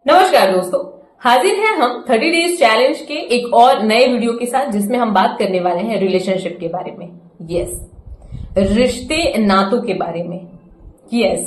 नमस्कार दोस्तों, हाजिर हैं हम 30 डेज चैलेंज के एक और नए वीडियो के साथ जिसमें हम बात करने वाले हैं रिलेशनशिप के बारे में। यस, रिश्ते नातों के बारे में। यस,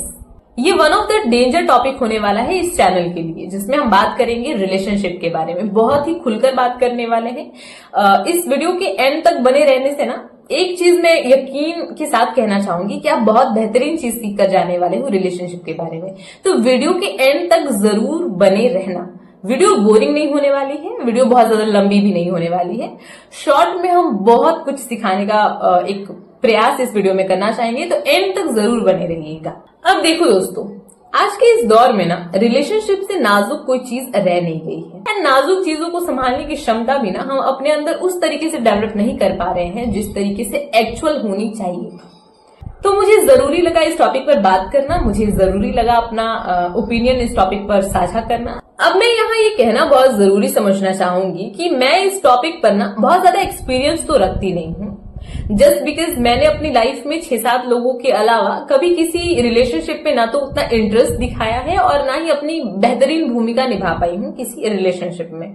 ये one of the danger topic होने वाला है इस चैनल के लिए, जिसमें हम बात करेंगे रिलेशनशिप के बारे में। बहुत ही खुलकर बात करने वाले हैं। इस वीडियो के एंड तक बने रहने से ना एक चीज मैं यकीन के साथ कहना चाहूंगी कि आप बहुत बेहतरीन चीज सीख कर जाने वाले हो रिलेशनशिप के बारे में। तो वीडियो के एंड तक जरूर बने रहना। वीडियो बोरिंग नहीं होने वाली है, वीडियो बहुत ज्यादा लंबी भी नहीं होने वाली है। शॉर्ट में हम बहुत कुछ सिखाने का एक प्रयास इस वीडियो में करना चाहेंगे, तो एंड तक जरूर बने रहिएगा। अब देखो दोस्तों, आज के इस दौर में ना रिलेशनशिप से नाजुक कोई चीज रह नहीं गई है। एंड नाजुक चीजों को संभालने की क्षमता भी ना हम अपने अंदर उस तरीके से डेवलप नहीं कर पा रहे हैं जिस तरीके से एक्चुअल होनी चाहिए। तो मुझे जरूरी लगा इस टॉपिक पर बात करना, मुझे जरूरी लगा अपना ओपिनियन इस टॉपिक पर साझा करना। अब मैं यहाँ ये कहना बहुत जरूरी समझना चाहूंगी कि मैं इस टॉपिक पर ना बहुत ज्यादा एक्सपीरियंस तो रखती नहीं हूँ। जस्ट बिकॉज मैंने अपनी लाइफ में 6-7 लोगों के अलावा कभी किसी रिलेशनशिप में ना तो उतना इंटरेस्ट दिखाया है और ना ही अपनी बेहतरीन भूमिका निभा पाई हूँ किसी रिलेशनशिप में।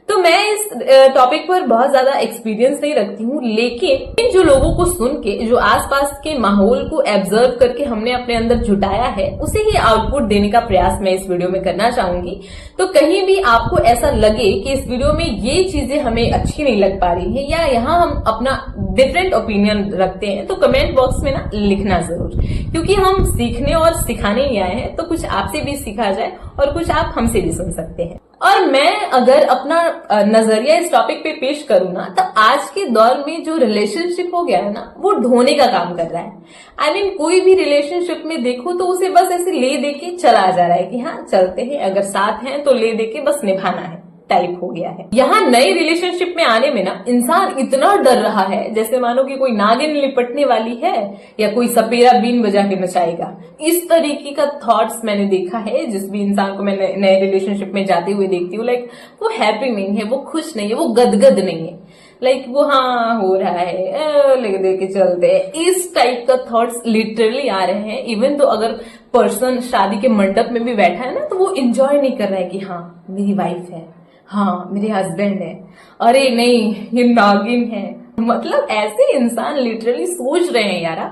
तो मैं इस टॉपिक पर बहुत ज्यादा एक्सपीरियंस नहीं रखती हूँ, लेकिन जो लोगों को सुन के, जो आसपास के माहौल को एब्जर्व करके हमने अपने अंदर जुटाया है, उसे ही आउटपुट देने का प्रयास मैं इस वीडियो में करना चाहूंगी। तो कहीं भी आपको ऐसा लगे कि इस वीडियो में ये चीजें हमें अच्छी नहीं लग पा रही है या यहाँ हम अपना डिफरेंट ओपिनियन रखते हैं, तो कमेंट बॉक्स में ना लिखना जरूर, क्योंकि हम सीखने और सिखाने ही आए हैं। तो कुछ आपसे भी सीखा जाए और कुछ आप हमसे भी सुन सकते हैं। और मैं अगर अपना नजरिया इस टॉपिक पे पेश करूँ ना, तो आज के दौर में जो रिलेशनशिप हो गया है ना, वो ढोने का काम कर रहा है। आई मीन कोई भी रिलेशनशिप में देखो तो उसे बस ऐसे ले दे के चला जा रहा है कि हाँ चलते हैं, अगर साथ हैं तो ले दे के बस निभाना है टाइप हो गया है। यहाँ नए रिलेशनशिप में आने में ना इंसान इतना डर रहा है जैसे मानो कि कोई नागिन लिपटने वाली है या कोई सपेरा बीन बजा के नचाएगा। इस तरीके का थॉट्स मैंने देखा है। जिस भी इंसान को मैं नए रिलेशनशिप में जाते हुए देखती हूँ, लाइक वो हैप्पी नहीं है, वो खुश नहीं है, वो गदगद नहीं है। लाइक वो हाँ हो रहा है, लेके दे के चलते हैं, इस टाइप का थॉट्स लिटरली आ रहे हैं। इवन तो अगर पर्सन शादी के मंडप में भी बैठा है ना, तो वो इंजॉय नहीं कर रहा है कि हाँ मेरी वाइफ है, हाँ मेरे हस्बैंड है, अरे नहीं ये नागिन है। मतलब ऐसे इंसान लिटरली सोच रहे हैं यारा,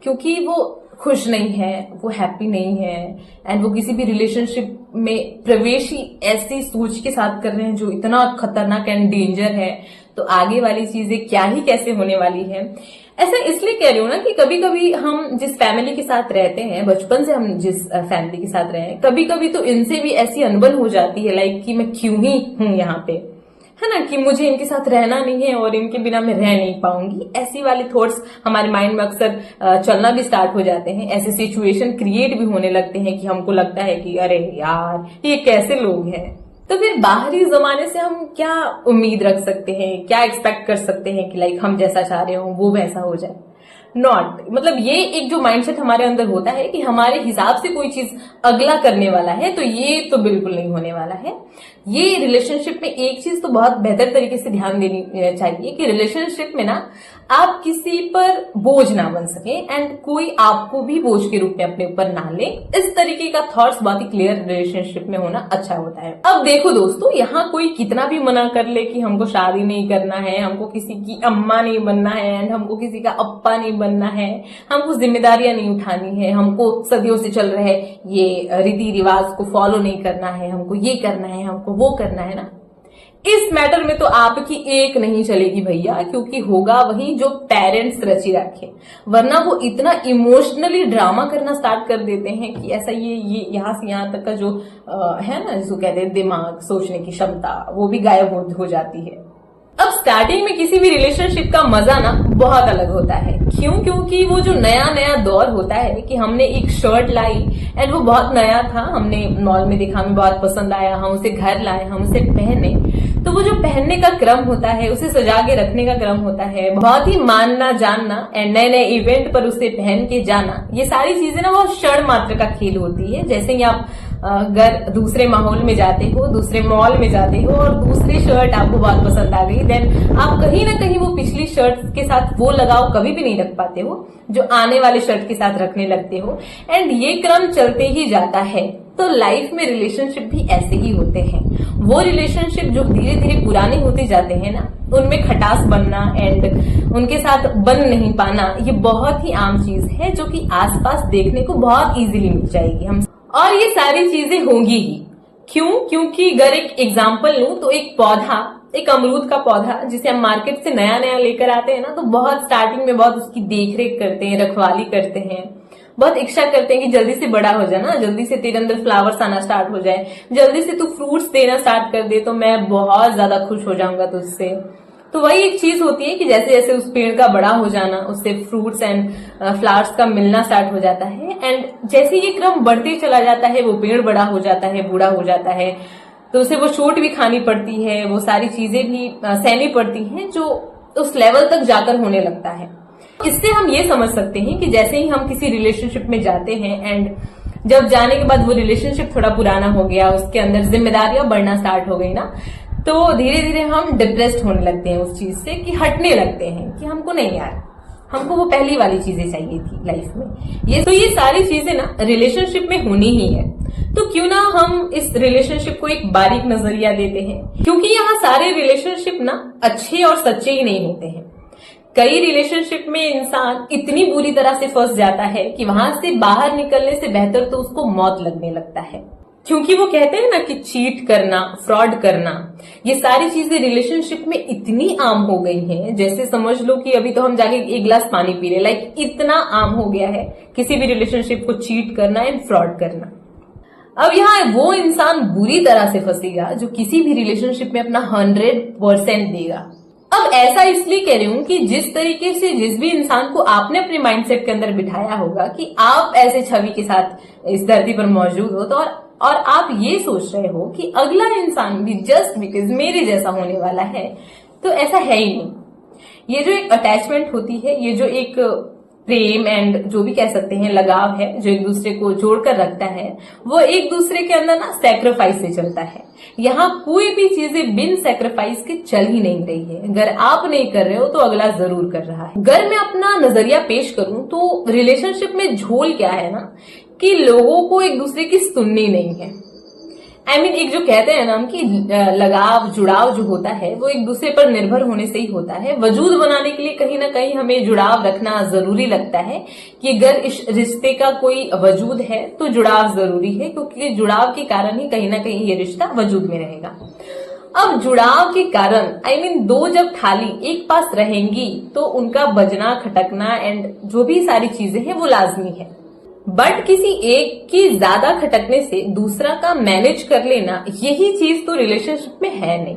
क्योंकि वो खुश नहीं है, वो हैप्पी नहीं है, एंड वो किसी भी रिलेशनशिप में प्रवेश ही ऐसी सोच के साथ कर रहे हैं जो इतना खतरनाक एंड डेंजर है। तो आगे वाली चीजें क्या ही कैसे होने वाली है। ऐसा इसलिए कह रही हूँ ना कि कभी कभी हम जिस फैमिली के साथ रहते हैं, बचपन से हम जिस फैमिली के साथ रहे हैं, कभी कभी तो इनसे भी ऐसी अनबन हो जाती है, लाइक कि मैं क्यों ही हूं यहाँ पे, है ना, कि मुझे इनके साथ रहना नहीं है और इनके बिना मैं रह नहीं पाऊंगी। ऐसी वाली थॉट्स हमारे माइंड में अक्सर चलना भी स्टार्ट हो जाते हैं। ऐसे सिचुएशन क्रिएट भी होने लगते हैं कि हमको लगता है कि अरे यार ये कैसे लोग हैं। तो फिर बाहरी जमाने से हम क्या उम्मीद रख सकते हैं, क्या एक्सपेक्ट कर सकते हैं कि लाइक हम जैसा चाह रहे हो वो वैसा हो जाए। नॉट, मतलब ये एक जो माइंडसेट हमारे अंदर होता है कि हमारे हिसाब से कोई चीज अगला करने वाला है, तो ये तो बिल्कुल नहीं होने वाला है। ये रिलेशनशिप में एक चीज तो बहुत बेहतर तरीके से ध्यान देनी चाहिए कि रिलेशनशिप में ना आप किसी पर बोझ ना बन सके एंड कोई आपको भी बोझ के रूप में अपने ऊपर ना ले। इस तरीके का थॉट्स बहुत ही क्लियर रिलेशनशिप में होना अच्छा होता है। अब देखो दोस्तों, यहाँ कोई कितना भी मना कर ले कि हमको शादी नहीं करना है, हमको किसी की अम्मा नहीं बनना है एंड हमको किसी का अप्पा नहीं बनना है, हमको जिम्मेदारियां नहीं उठानी है, हमको सदियों से चल रहे ये रीति रिवाज को फॉलो नहीं करना है, हमको ये करना है, हमको वो करना है ना, इस मैटर में तो आपकी एक नहीं चलेगी भैया, क्योंकि होगा वही जो पेरेंट्स रची रखे। वरना वो इतना इमोशनली ड्रामा करना स्टार्ट कर देते हैं कि ऐसा ये यहाँ से यहाँ तक का जो है ना, जिसको कहते हैं दिमाग, सोचने की क्षमता, वो भी गायब हो जाती है। अब स्टार्टिंग में किसी भी रिलेशनशिप का मजा ना बहुत अलग होता है। क्यों? क्योंकि वो जो नया नया दौर होता है कि हमने एक शर्ट लाई एंड वो बहुत नया था, हमने मॉल में देखा, हमें बहुत पसंद आया, हम उसे घर लाए, हम उसे पहने। तो वो जो पहनने का क्रम होता है, उसे सजा के रखने का क्रम होता है, बहुत ही मानना जानना एंड नए नए इवेंट पर उसे पहन के जाना, ये सारी चीजें ना बहुत क्षण मात्र का खेल होती है। जैसे ही आप अगर दूसरे माहौल में जाते हो, दूसरे मॉल में जाते हो और दूसरी शर्ट आपको बहुत पसंद आ गई, देन आप कहीं ना कहीं वो पिछली शर्ट के साथ वो लगाव कभी भी नहीं रख पाते हो जो आने वाले शर्ट के साथ रखने लगते हो। एंड ये क्रम चलते ही जाता है। तो लाइफ में रिलेशनशिप भी ऐसे ही होते हैं। वो रिलेशनशिप जो धीरे धीरे पुराने होते जाते हैं ना, उनमें खटास बनना एंड उनके साथ बन नहीं पाना, ये बहुत ही आम चीज है जो कि आसपास देखने को बहुत इजीली मिल जाएगी हम। और ये सारी चीजें होंगी ही क्यों? क्योंकि अगर एक एग्जाम्पल लूं तो एक पौधा, एक अमरूद का पौधा जिसे हम मार्केट से नया नया लेकर आते हैं ना, तो बहुत स्टार्टिंग में बहुत उसकी देखरेख करते हैं, रखवाली करते हैं, बहुत इच्छा करते हैं कि जल्दी से बड़ा हो जाए ना, जल्दी से तेरे अंदर फ्लावर्स आना स्टार्ट हो जाए, जल्दी से तू फ्रूट्स देना स्टार्ट कर दे तो मैं बहुत ज्यादा खुश हो जाऊंगा तुझसे। तो वही एक चीज होती है कि जैसे जैसे उस पेड़ का बड़ा हो जाना, उससे फ्रूट्स एंड फ्लावर्स का मिलना स्टार्ट हो जाता है, एंड जैसे ये क्रम बढ़ते चला जाता है, वो पेड़ बड़ा हो जाता है, बूढ़ा हो जाता है, तो उसे वो चोट भी खानी पड़ती है, वो सारी चीजें भी सहनी पड़ती हैं जो उस लेवल तक जाकर होने लगता है। इससे हम ये समझ सकते हैं कि जैसे ही हम किसी रिलेशनशिप में जाते हैं एंड जब जाने के बाद वो रिलेशनशिप थोड़ा पुराना हो गया, उसके अंदर जिम्मेदारियां बढ़ना स्टार्ट हो गई ना, तो धीरे धीरे हम डिप्रेस्ड होने लगते हैं उस चीज से, कि हटने लगते हैं कि हमको नहीं यार, हमको वो पहली वाली चीजें चाहिए थी लाइफ में। ये सारी चीजें ना रिलेशनशिप में होनी ही है। तो क्यों ना हम इस रिलेशनशिप को एक बारीक नजरिया देते हैं, क्योंकि यहाँ सारे रिलेशनशिप ना अच्छे और सच्चे ही नहीं होते हैं। कई रिलेशनशिप में इंसान इतनी बुरी तरह से फंस जाता है कि वहां से बाहर निकलने से बेहतर तो उसको मौत लगने लगता है। क्योंकि वो कहते हैं ना कि चीट करना, फ्रॉड करना, ये सारी चीजें रिलेशनशिप में इतनी आम हो गई हैं, जैसे समझ लो कि अभी तो हम जाके एक गिलास पानी पी रहे, लाइक इतना आम हो गया है किसी भी रिलेशनशिप को चीट करना एंड फ्रॉड करना। अब यहाँ वो इंसान बुरी तरह से फंसेगा जो किसी भी रिलेशनशिप में अपना 100% देगा। अब ऐसा इसलिए कह रही हूं कि जिस तरीके से जिस भी इंसान को आपने अपने माइंडसेट के अंदर बिठाया होगा कि आप ऐसे छवि के साथ इस धरती पर मौजूद हो, तो और आप ये सोच रहे हो कि अगला इंसान भी जस्ट बिकॉज मेरे जैसा होने वाला है, तो ऐसा है ही नहीं। ये जो एक अटैचमेंट होती है, ये जो एक प्रेम एंड जो भी कह सकते हैं लगाव है जो एक दूसरे को जोड़कर रखता है, वो एक दूसरे के अंदर ना सैक्रिफाइस से चलता है। यहाँ कोई भी चीजें बिन सैक्रिफाइस के चल ही नहीं रही है। अगर आप नहीं कर रहे हो तो अगला जरूर कर रहा है। अगर मैं अपना नजरिया पेश करूं तो रिलेशनशिप में झोल क्या है ना, कि लोगों को एक दूसरे की सुननी नहीं है। एक जो कहते हैं ना कि लगाव, जुड़ाव जो होता है वो एक दूसरे पर निर्भर होने से ही होता है। वजूद बनाने के लिए कहीं ना कहीं हमें जुड़ाव रखना जरूरी लगता है कि अगर इस रिश्ते का कोई वजूद है तो जुड़ाव जरूरी है, क्योंकि जुड़ाव के कारण ही कहीं ना कहीं ये रिश्ता वजूद में रहेगा। अब जुड़ाव के कारण दो जब खाली एक पास रहेंगी तो उनका बजना, खटकना एंड जो भी सारी चीजें हैं वो लाजमी है। बट किसी एक की ज्यादा खटकने से दूसरा का मैनेज कर लेना, यही चीज तो रिलेशनशिप में है नहीं।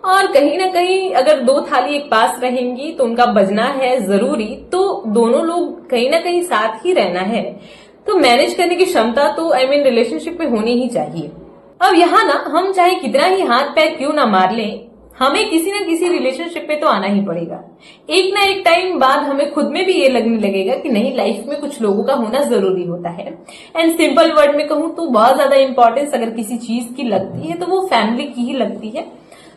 और कहीं ना कहीं अगर दो थाली एक पास रहेंगी तो उनका बजना है जरूरी, तो दोनों लोग कहीं ना कहीं साथ ही रहना है, तो मैनेज करने की क्षमता तो रिलेशनशिप में होनी ही चाहिए। अब यहाँ ना हम चाहे कितना ही हाथ पैर क्यों ना मार लें, हमें किसी ना किसी रिलेशनशिप में तो आना ही पड़ेगा। एक ना एक टाइम बाद हमें खुद में भी ये लगने लगेगा कि नहीं, लाइफ में कुछ लोगों का होना जरूरी होता है। एंड सिंपल वर्ड में कहूं तो बहुत ज्यादा इंपॉर्टेंस अगर किसी चीज की लगती है तो वो फैमिली की ही लगती है।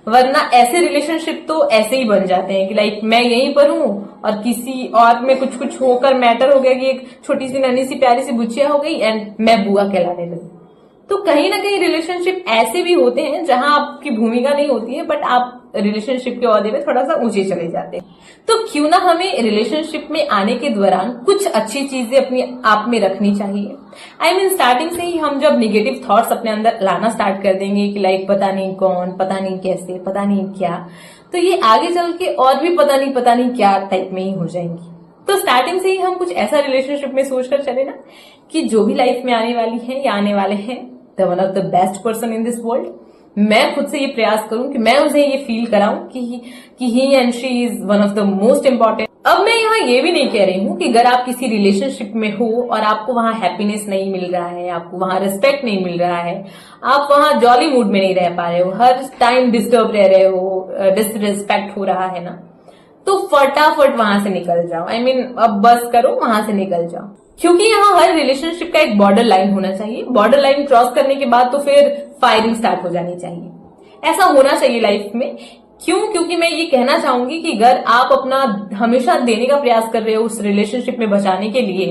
वरना ऐसे रिलेशनशिप तो ऐसे ही बन जाते हैं कि लाइक मैं यहीं पर हूं और किसी और में कुछ कुछ होकर मैटर हो गया कि एक छोटी सी नन्ही सी प्यारी सी बुच्चिया हो गई एंड मैं बुआ कहलाने लगी। तो कहीं ना कहीं रिलेशनशिप ऐसे भी होते हैं जहां आपकी भूमिका नहीं होती है, बट आप रिलेशनशिप के ओहदे में थोड़ा सा ऊंचे चले जाते हैं। तो क्यों ना हमें रिलेशनशिप में आने के दौरान कुछ अच्छी चीजें अपने आप में रखनी चाहिए। स्टार्टिंग से ही हम जब निगेटिव थॉट्स अपने अंदर लाना स्टार्ट कर देंगे कि लाइक पता नहीं कौन, पता नहीं कैसे, पता नहीं क्या, तो ये आगे चल के और भी पता नहीं क्या टाइप में ही हो जाएंगी। तो स्टार्टिंग से ही हम कुछ ऐसा रिलेशनशिप में सोचकर चले ना कि जो भी लाइफ में आने वाली है या आने वाले हैं, the one of the best person in this world. मैं खुद से ये प्रयास करूं कि मैं उसे ये फील कराऊं कि he and she is one of the most important. अब मैं यहाँ ये भी नहीं कह रही हूँ कि अगर आप किसी रिलेशनशिप में हो और आपको वहां हैप्पीनेस नहीं मिल रहा है, आपको वहां रिस्पेक्ट नहीं मिल रहा है, आप वहां जॉली मूड में नहीं रह पा रहे हो, हर टाइम डिस्टर्ब रह रहे हो, डिसरिस्पेक्ट हो रहा है ना, तो फटाफट वहां से निकल जाओ। अब बस करो, वहां से निकल जाओ। क्योंकि यहाँ हर रिलेशनशिप का एक बॉर्डर लाइन होना चाहिए। बॉर्डर लाइन क्रॉस करने के बाद तो फिर फायरिंग स्टार्ट हो जानी चाहिए। ऐसा होना चाहिए लाइफ में क्यों? क्योंकि मैं ये कहना चाहूंगी कि अगर आप अपना हमेशा देने का प्रयास कर रहे हो उस रिलेशनशिप में बचाने के लिए,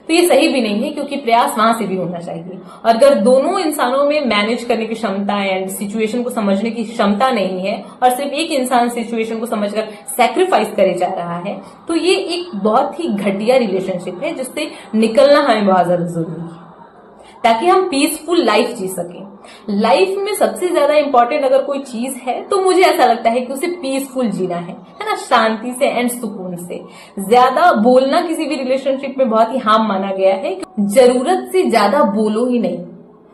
तो ये सही भी नहीं है, क्योंकि प्रयास वहां से भी होना चाहिए। और अगर दोनों इंसानों में मैनेज करने की क्षमता एंड सिचुएशन को समझने की क्षमता नहीं है और सिर्फ एक इंसान सिचुएशन को समझकर सैक्रिफाइस करे जा रहा है, तो ये एक बहुत ही घटिया रिलेशनशिप है, जिससे निकलना हमें बहुत ज्यादा जरूरी है, ताकि हम पीसफुल लाइफ जी सकें। लाइफ में सबसे ज्यादा इंपॉर्टेंट अगर कोई चीज है तो मुझे ऐसा लगता है कि उसे पीसफुल जीना है ना, शांति से एंड सुकून से। ज्यादा बोलना किसी भी रिलेशनशिप में बहुत ही हार्म माना गया है। जरूरत से ज्यादा बोलो ही नहीं,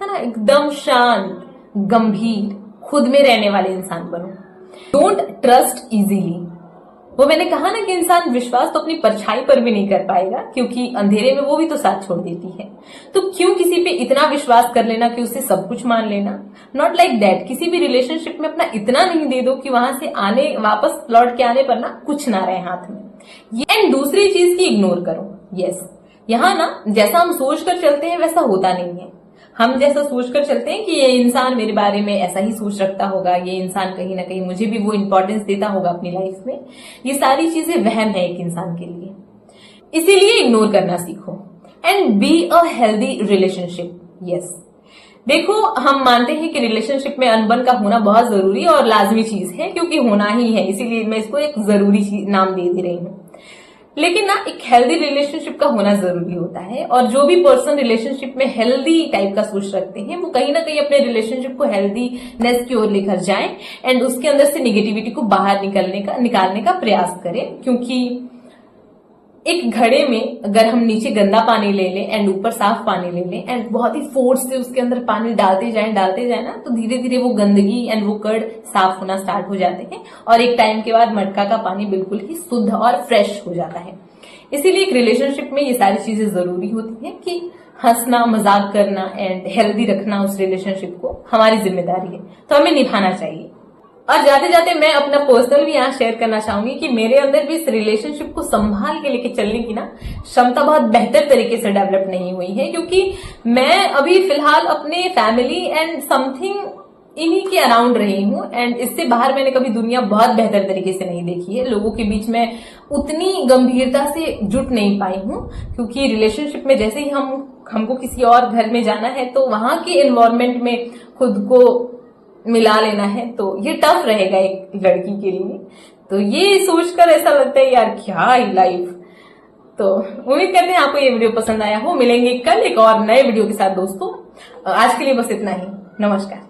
है ना। एकदम शांत, गंभीर, खुद में रहने वाले इंसान बनो। Don't trust easily. वो मैंने कहा ना कि इंसान विश्वास तो अपनी परछाई पर भी नहीं कर पाएगा, क्योंकि अंधेरे में वो भी तो साथ छोड़ देती है। तो क्यों किसी पे इतना विश्वास कर लेना कि उससे सब कुछ मान लेना? Not like that. किसी भी रिलेशनशिप में अपना इतना नहीं दे दो कि वहां से वापस लौट के आने पर ना कुछ ना रहे हाथ में। एंड दूसरी चीज की इग्नोर करो। यस, यहाँ ना जैसा हम सोच कर चलते हैं वैसा होता नहीं है। हम जैसा सोचकर चलते हैं कि ये इंसान मेरे बारे में ऐसा ही सोच रखता होगा, ये इंसान कहीं ना कहीं मुझे भी वो इंपॉर्टेंस देता होगा अपनी लाइफ में, ये सारी चीजें वहम है एक इंसान के लिए। इसीलिए इग्नोर करना सीखो and be a healthy relationship. Yes, देखो, हम मानते हैं कि रिलेशनशिप में अनबन का होना बहुत जरूरी और लाजमी चीज है, क्योंकि होना ही है, इसीलिए मैं इसको एक जरूरी नाम दे रही हूँ। लेकिन ना एक हेल्दी रिलेशनशिप का होना जरूरी होता है, और जो भी पर्सन रिलेशनशिप में हेल्दी टाइप का सोच रखते हैं वो कहीं ना कहीं अपने रिलेशनशिप को हेल्दीनेस की ओर लेकर जाएं एंड उसके अंदर से निगेटिविटी को बाहर निकालने का प्रयास करें। क्योंकि एक घड़े में अगर हम नीचे गंदा पानी ले लें एंड ऊपर साफ पानी ले लें एंड बहुत ही फोर्स से उसके अंदर पानी डालते जाए ना, तो धीरे धीरे वो गंदगी एंड वो कण साफ होना स्टार्ट हो जाते हैं और एक टाइम के बाद मटका का पानी बिल्कुल ही शुद्ध और फ्रेश हो जाता है। इसीलिए एक रिलेशनशिप में ये सारी चीजें जरूरी होती हैं कि हंसना, मजाक करना एंड हेल्दी रखना उस रिलेशनशिप को हमारी जिम्मेदारी है, तो हमें निभाना चाहिए। और जाते जाते मैं अपना पर्सनल भी यहाँ शेयर करना चाहूंगी कि मेरे अंदर भी इस रिलेशनशिप को संभाल के लेके चलने की ना क्षमता बहुत बेहतर तरीके से डेवलप नहीं हुई है, क्योंकि मैं अभी फिलहाल अपने फैमिली एंड समथिंग इन्हीं के अराउंड रही हूँ एंड इससे बाहर मैंने कभी दुनिया बहुत बेहतर तरीके से नहीं देखी है। लोगों के बीच में उतनी गंभीरता से जुट नहीं पाई हूँ, क्योंकि रिलेशनशिप में जैसे ही हमको किसी और घर में जाना है तो वहां के एनवायरमेंट में खुद को मिला लेना है, तो ये टफ रहेगा एक लड़की के लिए। तो ये सोचकर ऐसा लगता है यार क्या है लाइफ। तो उम्मीद करते हैं आपको ये वीडियो पसंद आया हो। मिलेंगे कल एक और नए वीडियो के साथ दोस्तों। आज के लिए बस इतना ही। नमस्कार।